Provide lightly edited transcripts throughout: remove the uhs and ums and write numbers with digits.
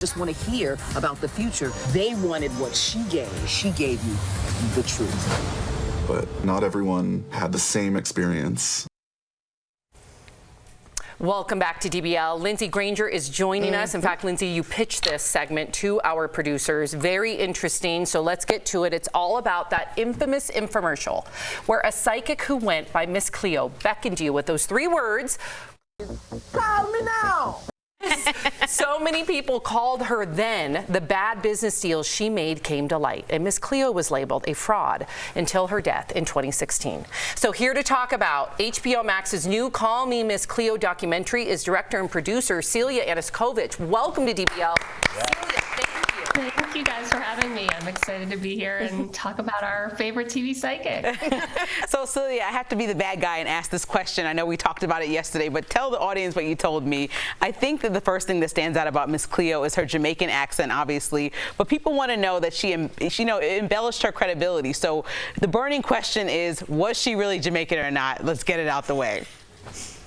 Just want to hear about the future. They wanted what she gave. She gave you the truth. But not everyone had the same experience. Welcome back to DBL. Lindsay Granger is joining us. In fact, Lindsay, you pitched this segment to our producers. Very interesting. So let's get to it. It's all about that infamous infomercial where a psychic who went by Miss Cleo beckoned you with those 3 words. Call me now. So many people called her then. The bad business deals she made came to light, and Miss Cleo was labeled a fraud until her death in 2016. So here to talk about HBO Max's new Call Me Miss Cleo documentary is director and producer Celia Aniskovich. Welcome to DBL. Yeah. Celia, thank you. Thank you guys for having me. I'm excited to be here and talk about our favorite TV psychic. So Celia, I have to be the bad guy and ask this question. I know we talked about it yesterday, but tell the audience what you told me. I think that the first thing that stands out about Miss Cleo is her Jamaican accent, obviously, but people want to know that she embellished her credibility. So the burning question is, was she really Jamaican or not? Let's get it out the way.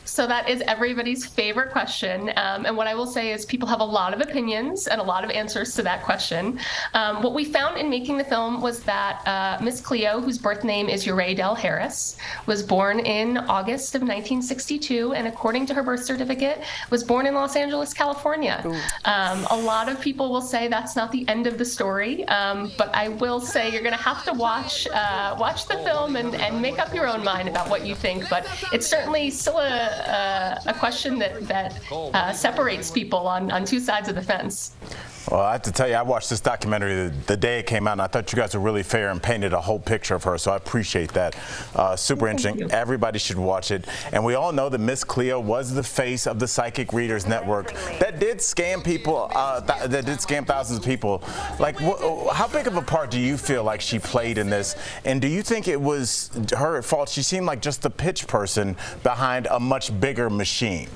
So that is everybody's favorite question. And what I will say is people have a lot of opinions and a lot of answers to that question. What we found in making the film was that Miss Cleo, whose birth name is Ure Del Harris, was born in August of 1962, and according to her birth certificate, was born in Los Angeles, California. A lot of people will say that's not the end of the story, but I will say you're going to have to watch the film and make up your own mind about what you think. But it's certainly still a question that separates people on 2 sides of the fence. Well, I have to tell you, I watched this documentary the day it came out, and I thought you guys were really fair and painted a whole picture of her, so I appreciate that. Super interesting. Everybody should watch it. And we all know that Miss Cleo was the face of the Psychic Readers Network that did scam people, that did scam thousands of people. Like, how big of a part do you feel like she played in this? And do you think it was her fault? She seemed like just the pitch person behind a much bigger machine.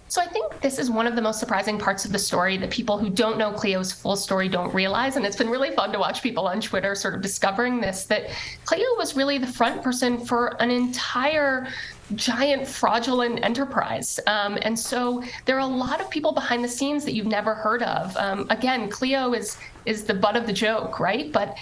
So I think this is one of the most surprising parts of the story that people who don't know Cleo's full story don't realize. And it's been really fun to watch people on Twitter sort of discovering this, that Cleo was really the front person for an entire giant fraudulent enterprise. And so there are a lot of people behind the scenes that you've never heard of. Again, Cleo is the butt of the joke, right? But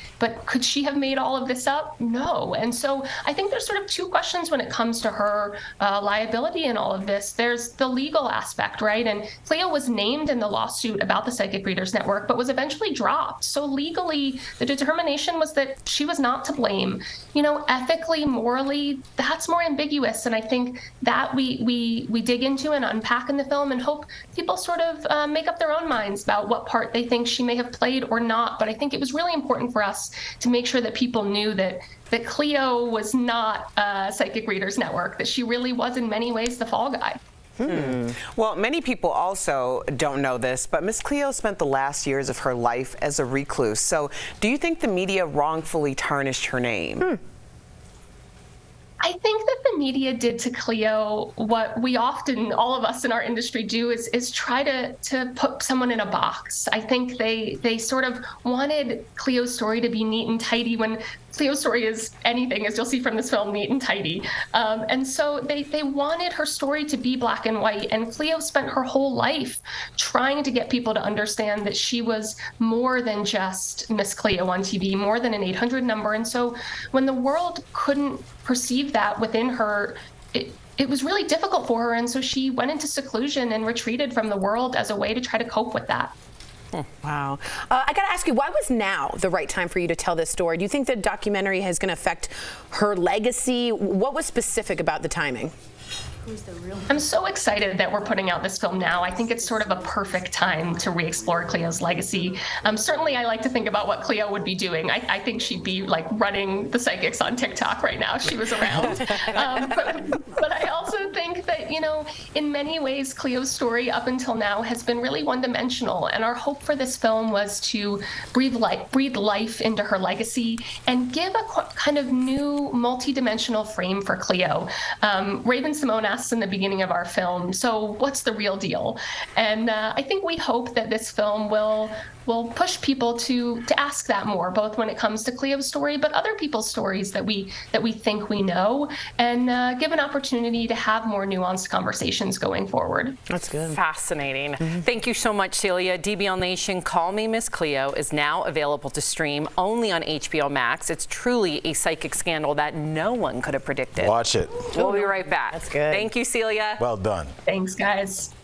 could she have made all of this up? No. And so I think there's sort of 2 questions when it comes to her liability in all of this. There's the legal aspect, right? And Cleo was named in the lawsuit about the Psychic Readers Network, but was eventually dropped. So legally, the determination was that she was not to blame. You know, ethically, morally, that's more ambiguous. And I think that we dig into and unpack in the film and hope people sort of make up their own minds about what part they think she may have played or not. But I think it was really important for us to make sure that people knew that Cleo was not a Psychic Readers Network, that she really was in many ways the fall guy. Well, many people also don't know this, but Miss Cleo spent the last years of her life as a recluse. So do you think the media wrongfully tarnished her name? I think that the media did to Cleo what we often, all of us in our industry do, is try to put someone in a box. I think they sort of wanted Cleo's story to be neat and tidy when Cleo's story is anything, as you'll see from this film, neat and tidy. And so they wanted her story to be black and white. And Cleo spent her whole life trying to get people to understand that she was more than just Miss Cleo on TV, more than an 800 number. And so when the world couldn't perceive that within her, it was really difficult for her. And so she went into seclusion and retreated from the world as a way to try to cope with that. Wow. I got to ask you, why was now the right time for you to tell this story? Do you think the documentary is going to affect her legacy? What was specific about the timing? I'm so excited that we're putting out this film now. I think it's sort of a perfect time to re-explore Cleo's legacy. Certainly, I like to think about what Cleo would be doing. I think she'd be like running the psychics on TikTok right now if she was around. But I also think that, you know, in many ways, Cleo's story up until now has been really one-dimensional. And our hope for this film was to breathe life into her legacy and give a kind of new multi-dimensional frame for Cleo. Raven Simone asks in the beginning of our film, so what's the real deal? And I think we hope that this film will push people to ask that more, both when it comes to Cleo's story, but other people's stories that we think we know, and give an opportunity to have more nuanced conversations going forward. That's good. Fascinating. Thank you so much, Celia. DBL Nation, Call Me Miss Cleo is now available to stream only on HBO Max. It's truly a psychic scandal that no one could have predicted. Watch it. We'll be right back. That's good. Thank you, Celia. Well done. Thanks, guys.